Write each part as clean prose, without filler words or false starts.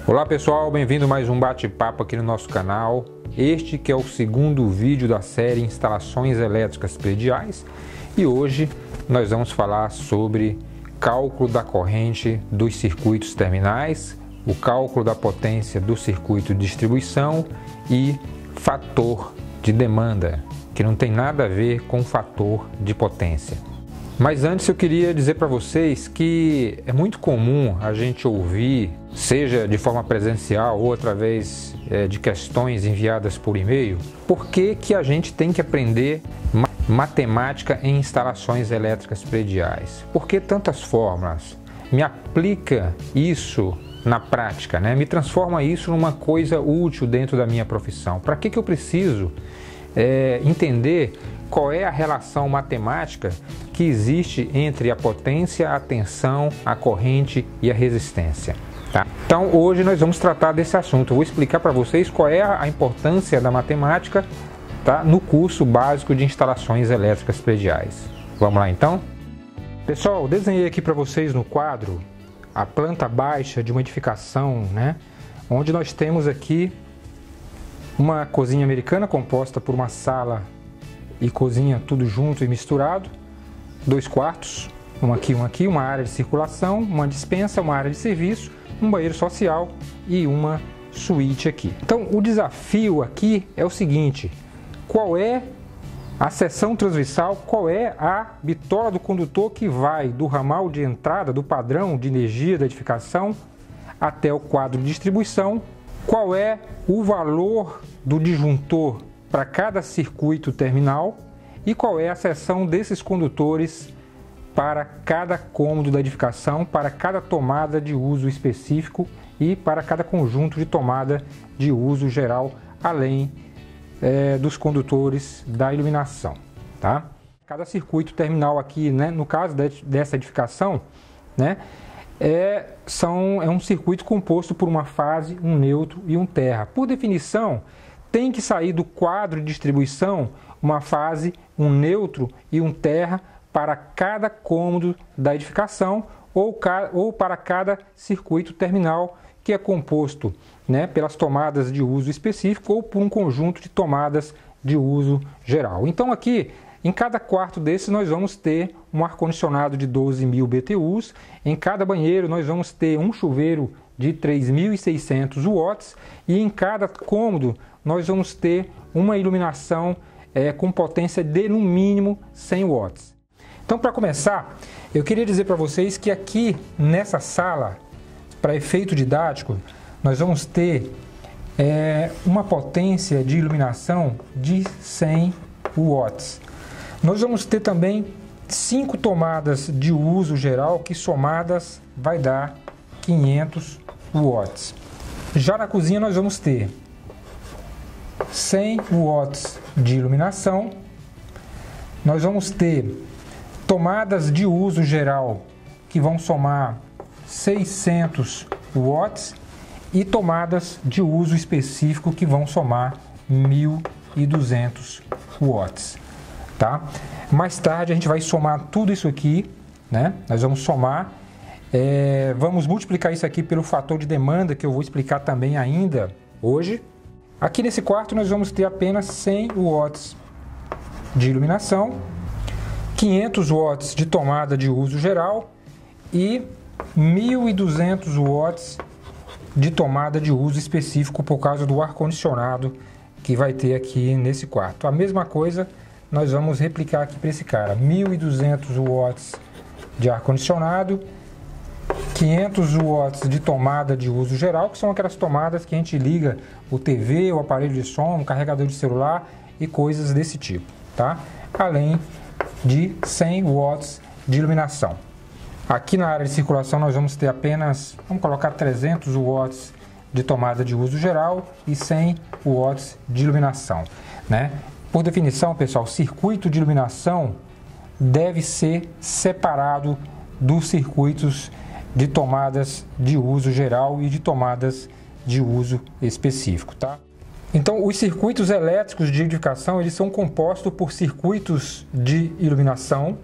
Olá pessoal, bem-vindo a mais um bate-papo aqui no nosso canal. Este que é o segundo vídeo da série Instalações Elétricas Prediais e hoje nós vamos falar sobre cálculo da corrente dos circuitos terminais, o cálculo da potência do circuito de distribuição e fator de demanda, que não tem nada a ver com fator de potência. Mas antes eu queria dizer para vocês que é muito comum a gente ouvir, seja de forma presencial ou através de questões enviadas por e-mail, por que a gente tem que aprender matemática em instalações elétricas prediais? Por que tantas fórmulas? Me aplica isso na prática, né? Me transforma isso numa coisa útil dentro da minha profissão. Para que eu preciso entender qual é a relação matemática que existe entre a potência, a tensão, a corrente e a resistência? Tá? Então hoje nós vamos tratar desse assunto. Eu vou explicar para vocês qual é a importância da matemática, tá, no curso básico de instalações elétricas prediais. Vamos lá então? Pessoal, eu desenhei aqui para vocês no quadro a planta baixa de uma edificação, né, onde nós temos aqui uma cozinha americana composta por uma sala e cozinha tudo junto e misturado, 2 quartos, um aqui, uma área de circulação, uma despensa, uma área de serviço, um banheiro social e uma suíte aqui. Então o desafio aqui é o seguinte: qual é a seção transversal, qual é a bitola do condutor que vai do ramal de entrada, do padrão de energia da edificação até o quadro de distribuição, qual é o valor do disjuntor para cada circuito terminal e qual é a seção desses condutores para cada cômodo da edificação, para cada tomada de uso específico e para cada conjunto de tomada de uso geral, além dos condutores da iluminação, tá? Cada circuito terminal aqui, né, no caso dessa edificação, né, é um circuito composto por uma fase, um neutro e um terra. Por definição, tem que sair do quadro de distribuição uma fase, um neutro e um terra para cada cômodo da edificação ou para cada circuito terminal, que é composto, né, pelas tomadas de uso específico ou por um conjunto de tomadas de uso geral. Então aqui, em cada quarto desse, nós vamos ter um ar-condicionado de 12.000 BTUs, em cada banheiro nós vamos ter um chuveiro de 3.600 watts e em cada cômodo nós vamos ter uma iluminação com potência de no mínimo 100 watts. Então, para começar, eu queria dizer para vocês que aqui nessa sala, para efeito didático, nós vamos ter uma potência de iluminação de 100 watts. Nós vamos ter também 5 tomadas de uso geral, que somadas vai dar 500 watts. Já na cozinha nós vamos ter 100 watts de iluminação, nós vamos ter tomadas de uso geral que vão somar 600 watts e tomadas de uso específico que vão somar 1.200 watts, tá? Mais tarde a gente vai somar tudo isso aqui, né? Nós vamos somar, vamos multiplicar isso aqui pelo fator de demanda, que eu vou explicar também ainda hoje. Aqui nesse quarto nós vamos ter apenas 100 watts de iluminação, 500 watts de tomada de uso geral e 1.200 watts de tomada de uso específico por causa do ar-condicionado que vai ter aqui nesse quarto. A mesma coisa nós vamos replicar aqui para esse cara, 1.200 watts de ar-condicionado, 500 watts de tomada de uso geral, que são aquelas tomadas que a gente liga o TV, o aparelho de som, o carregador de celular e coisas desse tipo, tá? Além de 100 watts de iluminação. Aqui na área de circulação nós vamos ter apenas, vamos colocar 300 watts de tomada de uso geral e 100 watts de iluminação, né? Por definição, pessoal, circuito de iluminação deve ser separado dos circuitos de tomadas de uso geral e de tomadas de uso específico, tá? Então, os circuitos elétricos de edificação, eles são compostos por circuitos de iluminação,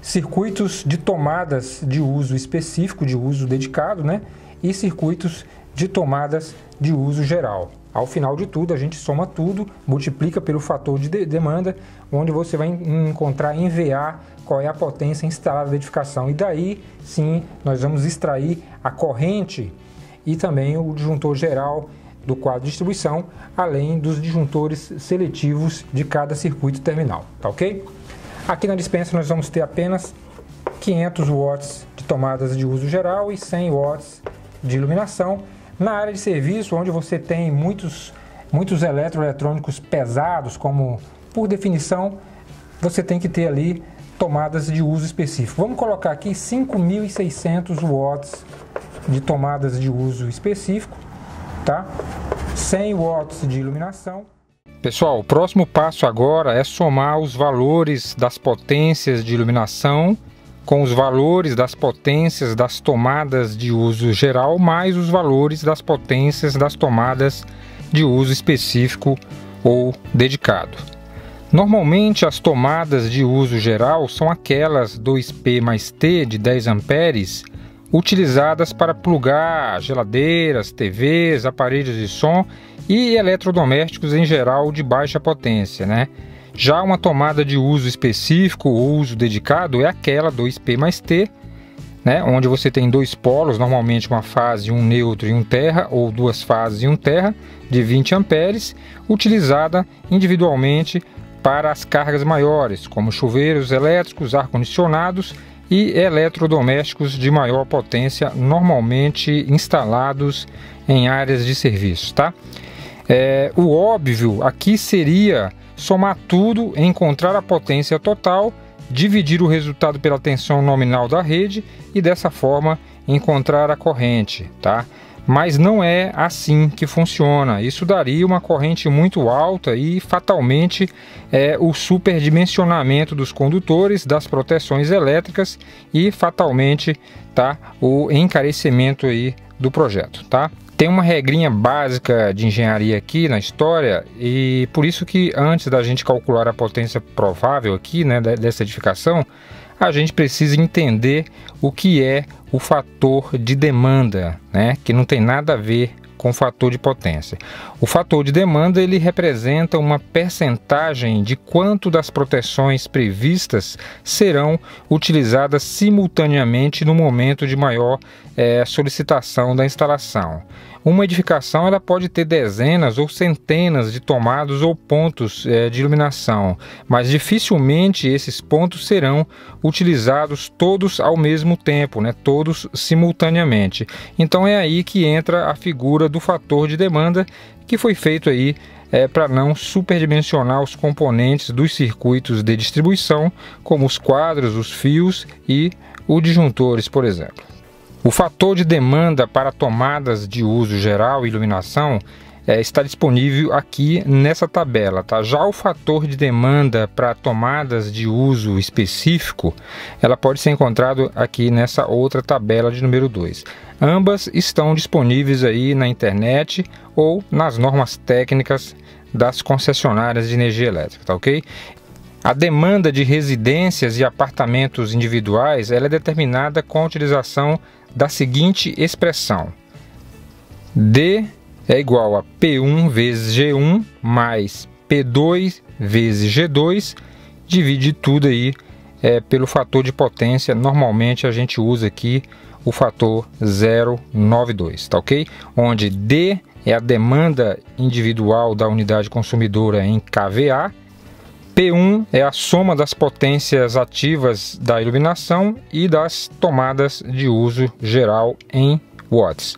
circuitos de tomadas de uso específico, de uso dedicado, né? E circuitos de tomadas de uso geral. Ao final de tudo, a gente soma tudo, multiplica pelo fator de demanda, onde você vai encontrar em VA qual é a potência instalada da edificação. E daí, sim, nós vamos extrair a corrente e também o disjuntor geral do quadro de distribuição, além dos disjuntores seletivos de cada circuito terminal, tá ok? Aqui na dispensa nós vamos ter apenas 500 watts de tomadas de uso geral e 100 watts de iluminação. Na área de serviço, onde você tem muitos eletroeletrônicos pesados, como por definição, você tem que ter ali tomadas de uso específico. Vamos colocar aqui 5.600 watts de tomadas de uso específico, tá? 100 watts de iluminação. Pessoal, o próximo passo agora é somar os valores das potências de iluminação com os valores das potências das tomadas de uso geral, mais os valores das potências das tomadas de uso específico ou dedicado. Normalmente as tomadas de uso geral são aquelas 2P mais T de 10 amperes utilizadas para plugar geladeiras, TVs, aparelhos de som e eletrodomésticos em geral de baixa potência, né? Já uma tomada de uso específico ou uso dedicado é aquela 2P mais T, né, onde você tem dois polos, normalmente uma fase, um neutro e um terra, ou duas fases e um terra, de 20 amperes, utilizada individualmente para as cargas maiores, como chuveiros elétricos, ar-condicionados e eletrodomésticos de maior potência, normalmente instalados em áreas de serviço, tá? O óbvio aqui seria somar tudo, encontrar a potência total, dividir o resultado pela tensão nominal da rede e dessa forma encontrar a corrente, tá? Mas não é assim que funciona. Isso daria uma corrente muito alta e fatalmente o superdimensionamento dos condutores, das proteções elétricas e fatalmente, tá, o encarecimento aí do projeto, tá? Tem uma regrinha básica de engenharia aqui na história e por isso que antes da gente calcular a potência provável aqui, né, dessa edificação, a gente precisa entender o que é o fator de demanda, né, que não tem nada a ver com o fator de potência. O fator de demanda ele representa uma percentagem de quanto das proteções previstas serão utilizadas simultaneamente no momento de maior solicitação da instalação. Uma edificação ela pode ter dezenas ou centenas de tomados ou pontos de iluminação, mas dificilmente esses pontos serão utilizados todos ao mesmo tempo, né? Todos simultaneamente. Então é aí que entra a figura do fator de demanda, que foi feito aí para não superdimensionar os componentes dos circuitos de distribuição, como os quadros, os fios e os disjuntores, por exemplo. O fator de demanda para tomadas de uso geral e iluminação está disponível aqui nessa tabela, tá? Já o fator de demanda para tomadas de uso específico, ela pode ser encontrado aqui nessa outra tabela de número 2. Ambas estão disponíveis aí na internet ou nas normas técnicas das concessionárias de energia elétrica, tá ok? A demanda de residências e apartamentos individuais ela é determinada com a utilização da seguinte expressão: D é igual a P1 vezes G1 mais P2 vezes G2, divide tudo aí pelo fator de potência. Normalmente a gente usa aqui o fator 0,92, tá ok? Onde D é a demanda individual da unidade consumidora em kVA, P1 é a soma das potências ativas da iluminação e das tomadas de uso geral em watts.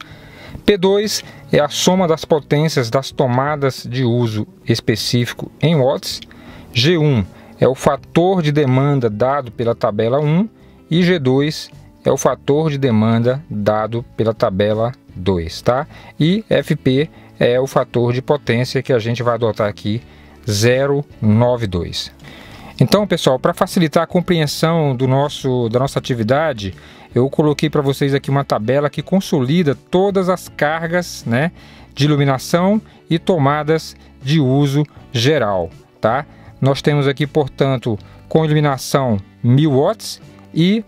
P2 é a soma das potências das tomadas de uso específico em watts. G1 é o fator de demanda dado pela tabela 1 e G2 é o fator de demanda dado pela tabela 2, tá? E FP é o fator de potência que a gente vai adotar aqui, 0,92. Então, pessoal, para facilitar a compreensão da nossa atividade, eu coloquei para vocês aqui uma tabela que consolida todas as cargas, né, de iluminação e tomadas de uso geral, tá? Nós temos aqui, portanto, com iluminação 1000 watts e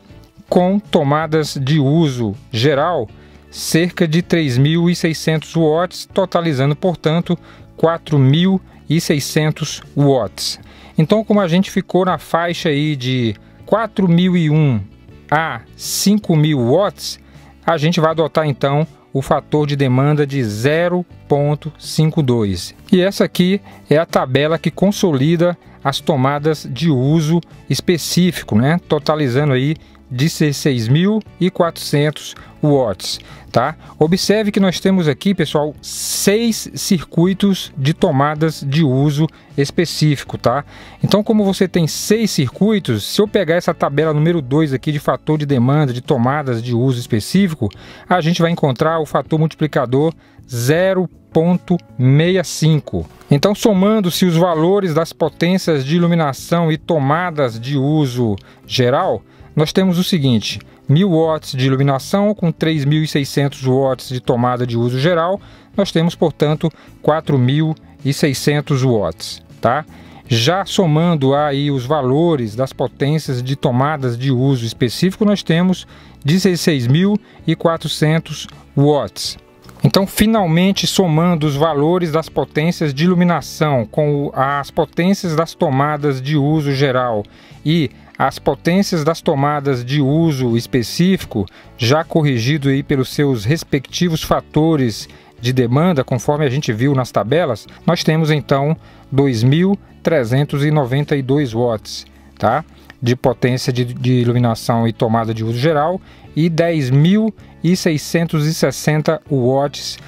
com tomadas de uso geral cerca de 3.600 watts, totalizando, portanto, 4.600 watts. Então, como a gente ficou na faixa aí de 4.001 a 5.000 watts, a gente vai adotar então o fator de demanda de 0,52. E essa aqui é a tabela que consolida as tomadas de uso específico, né? Totalizando aí 16.400 watts, tá? Observe que nós temos aqui, pessoal, 6 circuitos de tomadas de uso específico, tá? Então, como você tem 6 circuitos, se eu pegar essa tabela número 2 aqui de fator de demanda de tomadas de uso específico, a gente vai encontrar o fator multiplicador 0,65. Então, somando-se os valores das potências de iluminação e tomadas de uso geral, nós temos o seguinte: 1.000 watts de iluminação com 3.600 watts de tomada de uso geral, nós temos, portanto, 4.600 watts, tá? Já somando aí os valores das potências de tomadas de uso específico, nós temos 16.400 watts. Então, finalmente, somando os valores das potências de iluminação com as potências das tomadas de uso geral e as potências das tomadas de uso específico, já corrigido aí pelos seus respectivos fatores de demanda, conforme a gente viu nas tabelas, nós temos então 2.392 watts, tá? De potência de iluminação e tomada de uso geral e 10.660 watts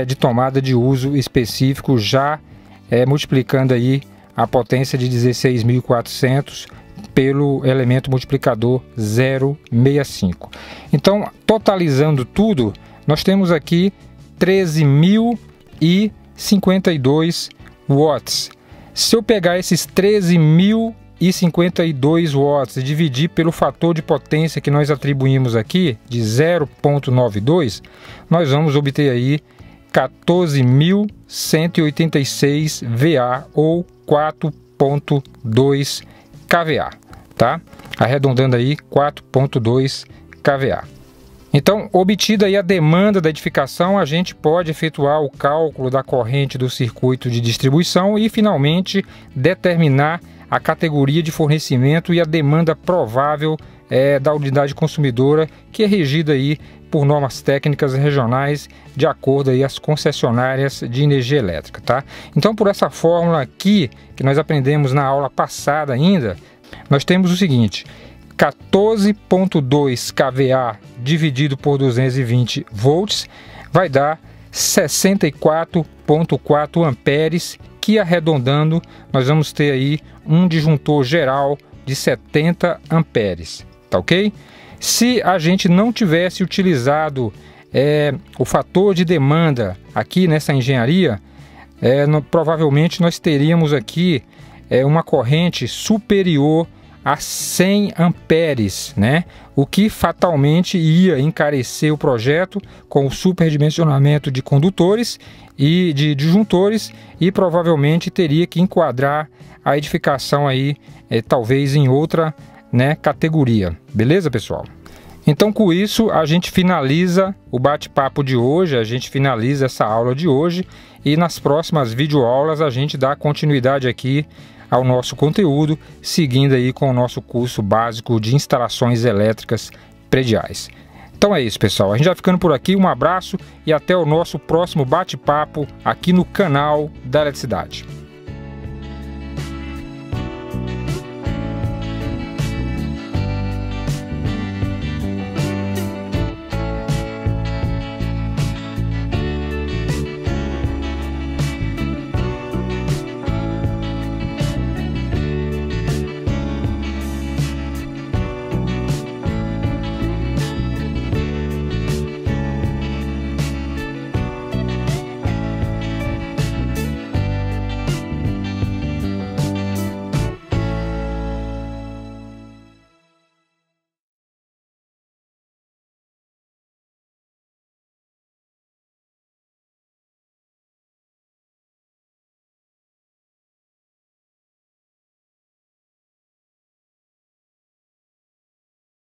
de tomada de uso específico, já multiplicando aí a potência de 16.400 pelo elemento multiplicador 0,65. Então, totalizando tudo, nós temos aqui 13.052 watts. Se eu pegar esses 13.052 watts e dividir pelo fator de potência que nós atribuímos aqui, de 0,92, nós vamos obter aí 14.186 VA ou 4,2 kVA, tá? Arredondando aí 4,2 kVA. Então, obtida aí a demanda da edificação, a gente pode efetuar o cálculo da corrente do circuito de distribuição e finalmente determinar a categoria de fornecimento e a demanda provável da unidade consumidora, que é regida aí por normas técnicas regionais de acordo aí às concessionárias de energia elétrica, tá? Então, por essa fórmula aqui que nós aprendemos na aula passada ainda, nós temos o seguinte: 14,2 kVA dividido por 220 volts vai dar 64,4 amperes, que arredondando nós vamos ter aí um disjuntor geral de 70 amperes, tá ok? Se a gente não tivesse utilizado o fator de demanda aqui nessa engenharia, provavelmente nós teríamos aqui uma corrente superior a 100 amperes, né? O que fatalmente ia encarecer o projeto com o superdimensionamento de condutores e de disjuntores, e provavelmente teria que enquadrar a edificação aí talvez em outra, né, categoria. Beleza, pessoal? Então, com isso, a gente finaliza o bate-papo de hoje, a gente finaliza essa aula de hoje, e nas próximas videoaulas a gente dá continuidade aqui ao nosso conteúdo, seguindo aí com o nosso curso básico de instalações elétricas prediais. Então é isso, pessoal. A gente vai ficando por aqui. Um abraço e até o nosso próximo bate-papo aqui no canal da Eletricidade.